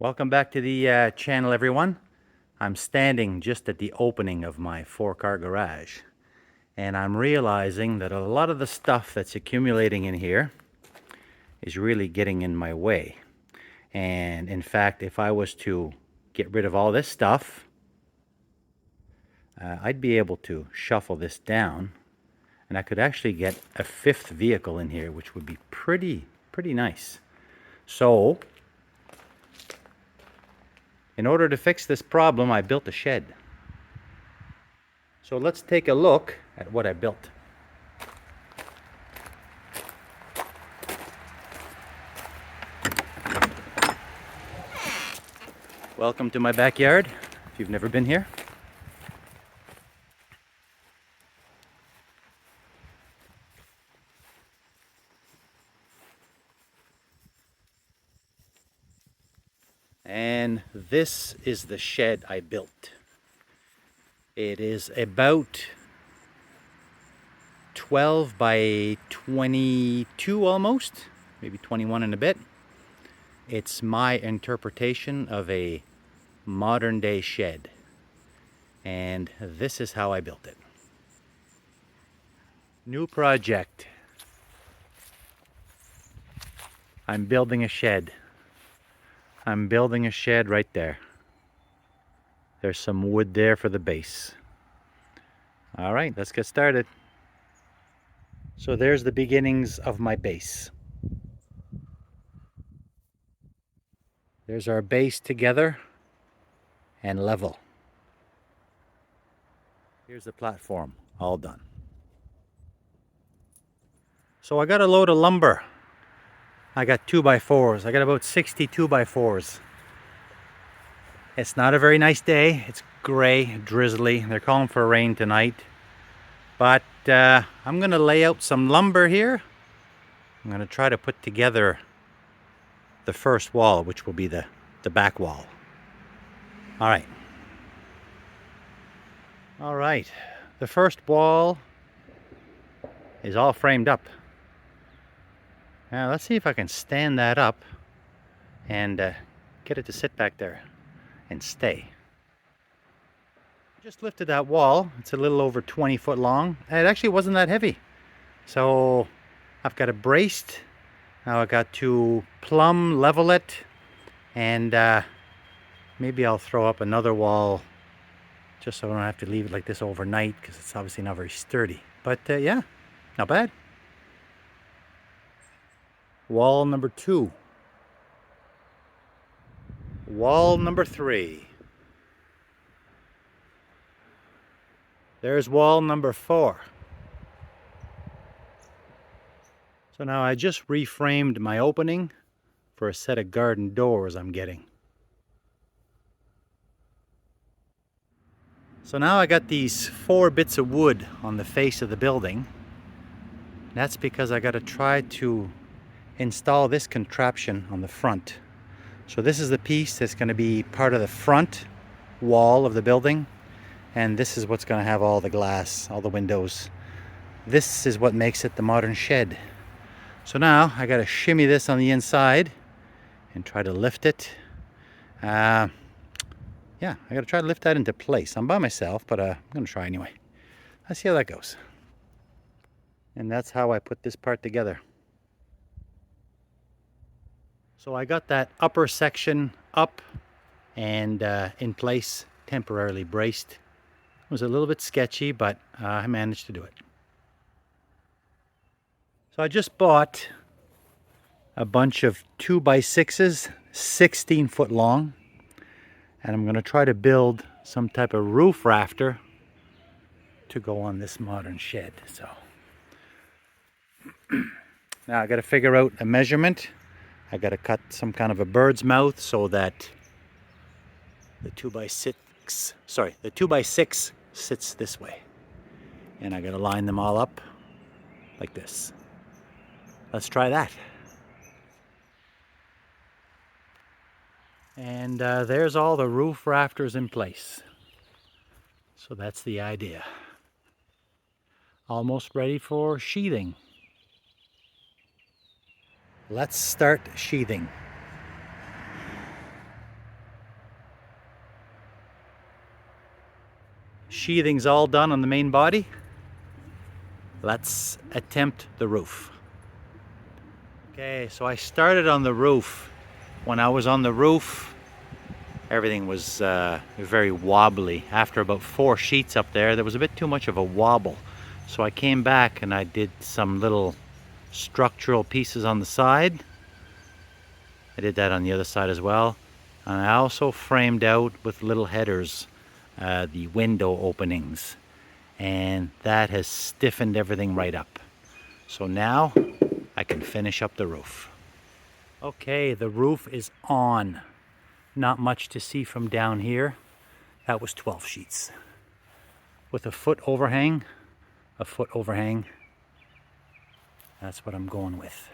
Welcome back to the channel, everyone. I'm standing just at the opening of my 4-car garage, and I'm realizing that a lot of the stuff that's accumulating in here is really getting in my way. And in fact, if I was to get rid of all this stuff, I'd be able to shuffle this down, and I could actually get a 5th vehicle in here, which would be pretty nice. So in order to fix this problem, I built a shed. So let's take a look at what I built. Welcome to my backyard, if you've never been here. And this is the shed I built. It is about 12 by 22 almost, maybe 21 and a bit. It's my interpretation of a modern day shed. And this is how I built it. New project. I'm building a shed. I'm building a shed right there. There's some wood there for the base. All right, let's get started. So there's the beginnings of my base. There's our base together and level. Here's the platform, all done. So I got a load of lumber. I got 2x4s. I got about 60 2x4s. It's not a very nice day. It's gray, drizzly. They're calling for rain tonight. But I'm going to lay out some lumber here. I'm going to try to put together the first wall, which will be the back wall. All right. All right. The first wall is all framed up. Now let's see if I can stand that up and get it to sit back there and stay. Just lifted that wall. It's a little over 20 foot long. It actually wasn't that heavy. So I've got it braced. Now I got to plumb level it, and maybe I'll throw up another wall just so I don't have to leave it like this overnight, because it's obviously not very sturdy. But yeah, not bad. Wall number 2. Wall number 3. There's wall number 4. So now I just reframed my opening for a set of garden doors I'm getting. So now I got these 4 bits of wood on the face of the building. That's because I got to try to install this contraption on the front. So this is the piece that's going to be part of the front wall of the building, and this is what's going to have all the glass, all the windows. This is what makes it the modern shed. So now I got to shimmy this on the inside and try to lift it. Yeah, I got to try to lift that into place. I'm by myself, but I'm going to try anyway. Let's see how that goes. And that's how I put this part together. So I got that upper section up and in place, temporarily braced. It was a little bit sketchy, but I managed to do it. So I just bought a bunch of 2x6s, 16 foot long, and I'm going to try to build some type of roof rafter to go on this modern shed. So now I got to figure out a measurement. I got to cut some kind of a bird's mouth so that the 2x6 sits this way. And I got to line them all up like this. Let's try that. And there's all the roof rafters in place. So that's the idea. Almost ready for sheathing. Let's start sheathing. Sheathing's all done on the main body. Let's attempt the roof. Okay, so I started on the roof. When I was on the roof, everything was very wobbly. After about 4 sheets up there, there was a bit too much of a wobble. So I came back and I did some little structural pieces on the side. I did that on the other side as well. And I also framed out with little headers the window openings. And that has stiffened everything right up. So now I can finish up the roof. Okay, the roof is on. Not much to see from down here. That was 12 sheets. With a foot overhang, that's what I'm going with.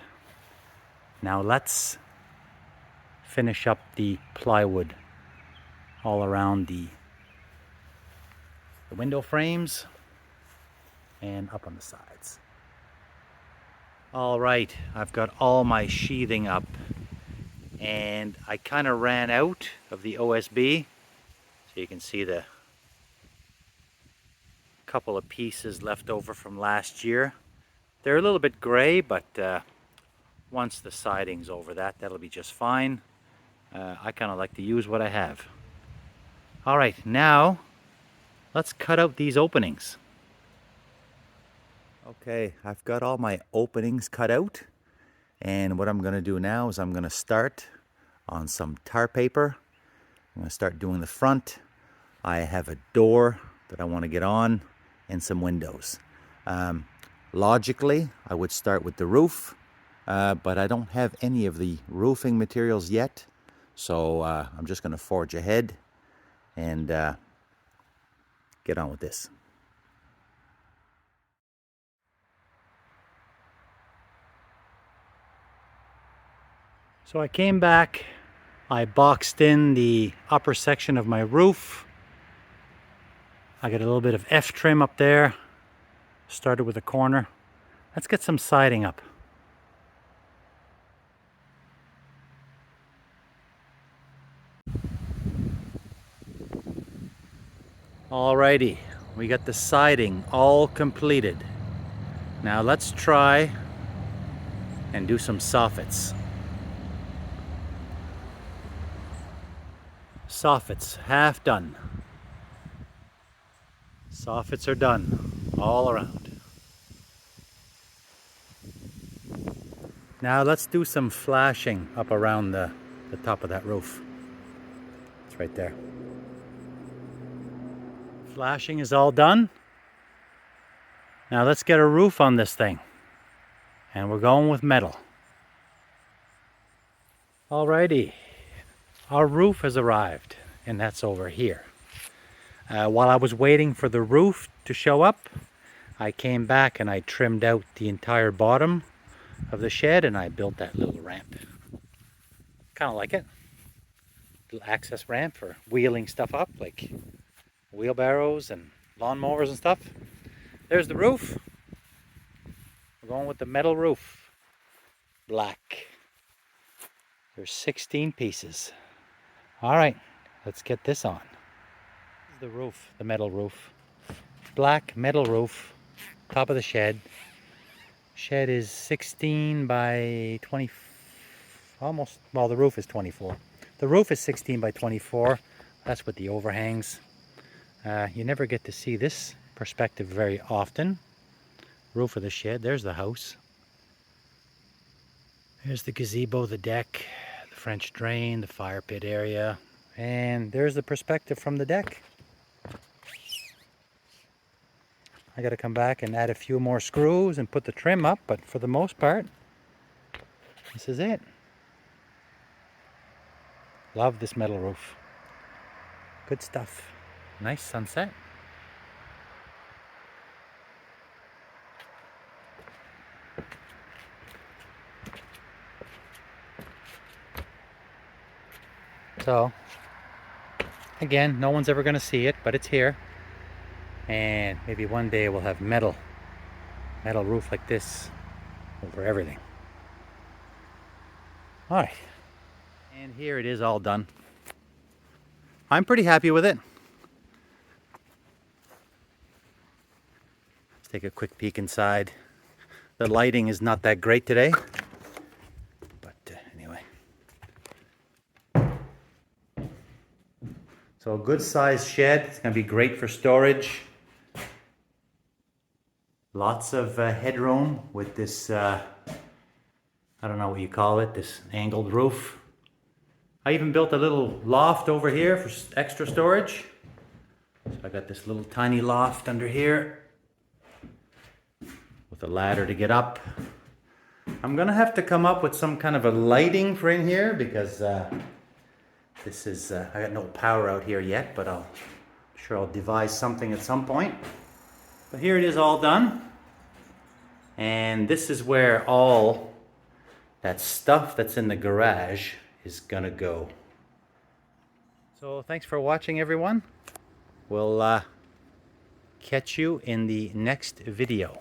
Now let's finish up the plywood all around the window frames and up on the sides. All right, I've got all my sheathing up and I kind of ran out of the OSB. So you can see the couple of pieces left over from last year. They're a little bit gray, but once the siding's over that, that'll be just fine. I kind of like to use what I have. All right, now let's cut out these openings. Okay, I've got all my openings cut out. And what I'm going to do now is I'm going to start on some tar paper. I'm going to start doing the front. I have a door that I want to get on and some windows. Logically, I would start with the roof, but I don't have any of the roofing materials yet. So I'm just going to forge ahead and get on with this. So I came back, I boxed in the upper section of my roof. I got a little bit of F trim up there. Started with a corner. Let's get some siding up. Alrighty, we got the siding all completed. Now let's try and do some soffits. Soffits, half done. Soffits are done all around. Now let's do some flashing up around the top of that roof. It's right there. Flashing is all done. Now let's get a roof on this thing. And we're going with metal. Alrighty. Our roof has arrived, and that's over here. While I was waiting for the roof to show up, I came back and I trimmed out the entire bottom of the shed and I built that little ramp. Kind of like it. Little access ramp for wheeling stuff up, like wheelbarrows and lawnmowers and stuff. There's the roof. We're going with the metal roof. Black. There's 16 pieces. All right, let's get this on. This is the roof, the metal roof. Black metal roof, top of the shed. Shed is 16 by 20, almost, well, the roof is 24. The roof is 16 by 24. That's with the overhangs. You never get to see this perspective very often. Roof of the shed, there's the house. There's the gazebo, the deck, the French drain, the fire pit area, and there's the perspective from the deck. I got to come back and add a few more screws and put the trim up, but for the most part, this is it. Love this metal roof. Good stuff. Nice sunset. So, again, no one's ever going to see it, but it's here. And maybe one day we'll have metal roof like this over everything. All right. And here it is all done. I'm pretty happy with it. take a quick peek inside. The lighting is not that great today, but anyway. So a good sized shed. It's going to be great for storage. Lots of headroom with this, I don't know what you call it, this angled roof. I even built a little loft over here for extra storage. So I got this little tiny loft under here with a ladder to get up. I'm gonna have to come up with some kind of a lighting for in here because this is, I got no power out here yet, but I'm sure I'll devise something at some point. But here it is all done. And this is where all that stuff that's in the garage is gonna go. So thanks for watching, everyone. We'll catch you in the next video.